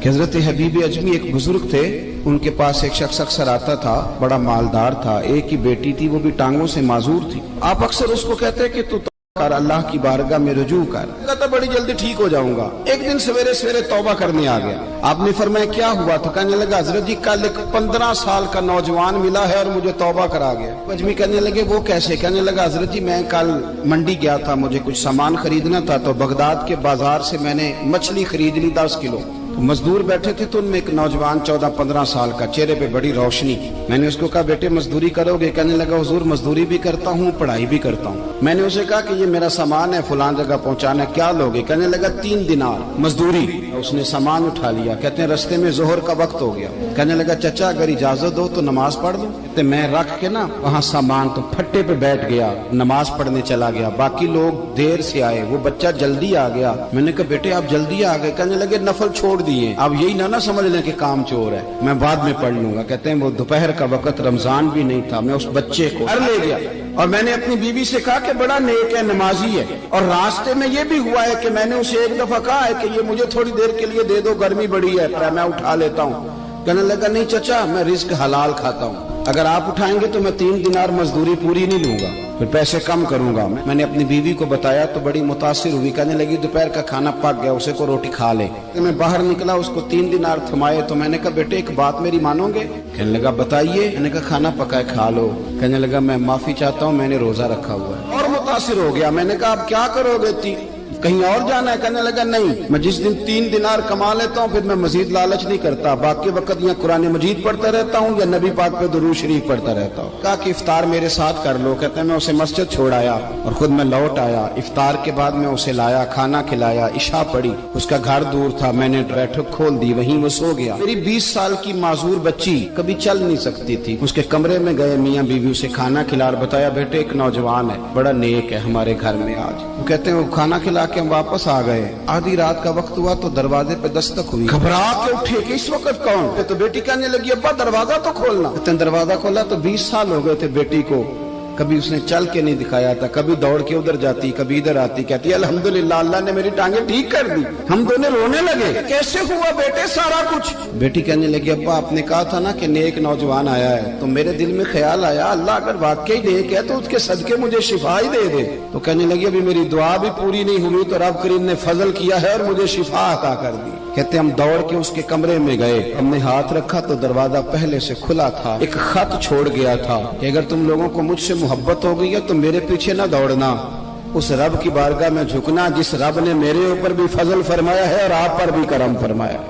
کہ حضرت حبیب اجمی ایک بزرگ تھے، ان کے پاس ایک شخص اکثر آتا تھا، بڑا مالدار تھا، ایک ہی بیٹی تھی، وہ بھی ٹانگوں سے معذور تھی۔ آپ اکثر اس کو کہتے کہ تو کر اللہ کی بارگاہ میں رجوع کر، کہتا بڑی جلدی ٹھیک ہو جاؤں گا۔ ایک دن سویرے سویرے توبہ کرنے آ گیا۔ آپ نے فرمایا کیا ہوا؟ تو کہنے لگا حضرت جی کل ایک 15 سال کا نوجوان ملا ہے اور مجھے توبہ کرا گیا۔ اجمی کہنے لگے وہ کیسے؟ کہنے لگا حضرت جی میں کل منڈی گیا تھا، مجھے کچھ سامان خریدنا تھا، تو بغداد کے بازار سے میں نے مچھلی خرید لی 10 کلو۔ مزدور بیٹھے تھے تو ان میں ایک نوجوان 14-15 سال کا، چہرے پہ بڑی روشنی۔ میں نے اس کو کہا بیٹے مزدوری کرو گے؟ کہنے لگا حضور مزدوری بھی کرتا ہوں، پڑھائی بھی کرتا ہوں۔ میں نے اسے کہا کہ یہ میرا سامان ہے، فلان جگہ پہنچانا، کیا لوگے؟ کہنے لگا 3 دینار مزدوری۔ اس نے سامان اٹھا لیا، کہتے ہیں رستے میں ظہر کا وقت ہو گیا۔ کہنے لگا چچا اگر اجازت ہو تو نماز پڑھ لوں؟ کہتے میں رکھ کے نا وہاں سامان تو پھٹے پہ بیٹھ گیا، نماز پڑھنے چلا گیا۔ باقی لوگ دیر سے آئے، وہ بچہ جلدی آ گیا۔ میں نے کہا بیٹے آپ جلدی آ گئے؟ کہنے لگے نفل چھوڑ دیے، اب یہی نہ سمجھ لیں کہ کام چور ہے، میں بعد میں پڑھ لوں گا۔ کہتے ہیں وہ دوپہر کا وقت، رمضان بھی نہیں تھا، میں اس بچے کو گھر لے گیا اور میں نے اپنی بیوی سے کہا کہ بڑا نیک ہے، نمازی ہے، اور راستے میں یہ بھی ہوا ہے کہ میں نے اسے ایک دفعہ کہا ہے کہ یہ مجھے تھوڑی دیر کے لیے دے دو، گرمی بڑی ہے، میں اٹھا لیتا ہوں۔ کہنے لگا نہیں چچا میں رزق حلال کھاتا ہوں، اگر آپ اٹھائیں گے تو میں 3 دینار مزدوری پوری نہیں لوں گا، پھر پیسے کم کروں گا۔ میں نے اپنی بیوی کو بتایا تو بڑی متاثر ہوئی، کہنے لگی دوپہر کا کھانا پک گیا، اسے کو روٹی کھا لے۔ میں باہر نکلا، اس کو 3 دینار تھمائے تو میں نے کہا بیٹے ایک بات میری مانو گے؟ کہنے لگا بتائیے۔ میں نے کہا کھانا پکا ہے کھا لو۔ کہنے لگا میں معافی چاہتا ہوں، میں نے روزہ رکھا ہوا ہے۔ اور متاثر ہو گیا۔ میں نے کہا آپ کیا کرو گے؟ کہیں اور جانا ہے؟ کہنے لگا نہیں، میں جس دن 3 دینار کما لیتا ہوں پھر میں مزید لالچ نہیں کرتا، باقی وقت یا قرآن مجید پڑھتا رہتا ہوں یا نبی پاک پہ درود شریف پڑھتا رہتا ہوں۔ کہا کہ افطار میرے ساتھ کر لو۔ کہتے ہیں میں اسے مسجد چھوڑ آیا اور خود میں لوٹ آیا۔ افطار کے بعد میں اسے لایا، کھانا کھلایا، عشاء پڑھی، اس کا گھر دور تھا، میں نے بیٹھک کھول دی، وہیں وہ سو گیا۔ میری 20 سال کی معذور بچی کبھی چل نہیں سکتی تھی، اس کے کمرے میں گئے، میاں بیوی اسے کھانا کھلا اور بتایا بیٹے ایک نوجوان ہے بڑا نیک ہے ہمارے گھر میں آج۔ وہ کہتے ہیں وہ کھانا کھلا کے ہم واپس آ گئے، آدھی رات کا وقت ہوا تو دروازے پہ دستک ہوئی، گھبرا کے اٹھے کہ اس وقت کون؟ تو بیٹی کہنے لگی ابا دروازہ تو کھولنا۔ کہتے ہیں دروازہ کھولا تو 20 سال ہو گئے تھے بیٹی کو، کبھی اس نے چل کے نہیں دکھایا تھا، کبھی دوڑ کے ادھر جاتی کبھی ادھر آتی، کہتی الحمدللہ اللہ نے میری ٹانگیں ٹھیک کر دی۔ ہم دونوں رونے لگے کیسے ہوا بیٹے سارا کچھ؟ بیٹی کہنے لگی ابا آپ نے کہا تھا نا کہ نیک نوجوان آیا ہے، تو میرے دل میں خیال آیا اللہ اگر واقعی نیک ہے تو اس کے صدقے مجھے شفا ہی دے دے۔ تو کہنے لگی ابھی میری دعا بھی پوری نہیں ہوئی تو رب کریم نے فضل کیا ہے اور مجھے شفا عطا کر دی۔ کہتے ہم دوڑ کے اس کے کمرے میں گئے، ہم نے ہاتھ رکھا تو دروازہ پہلے سے کھلا تھا، ایک خط چھوڑ گیا تھا کہ اگر تم لوگوں کو مجھ سے محبت ہو گئی ہے تو میرے پیچھے نہ دوڑنا، اس رب کی بارگاہ میں جھکنا جس رب نے میرے اوپر بھی فضل فرمایا ہے اور آپ پر بھی کرم فرمایا۔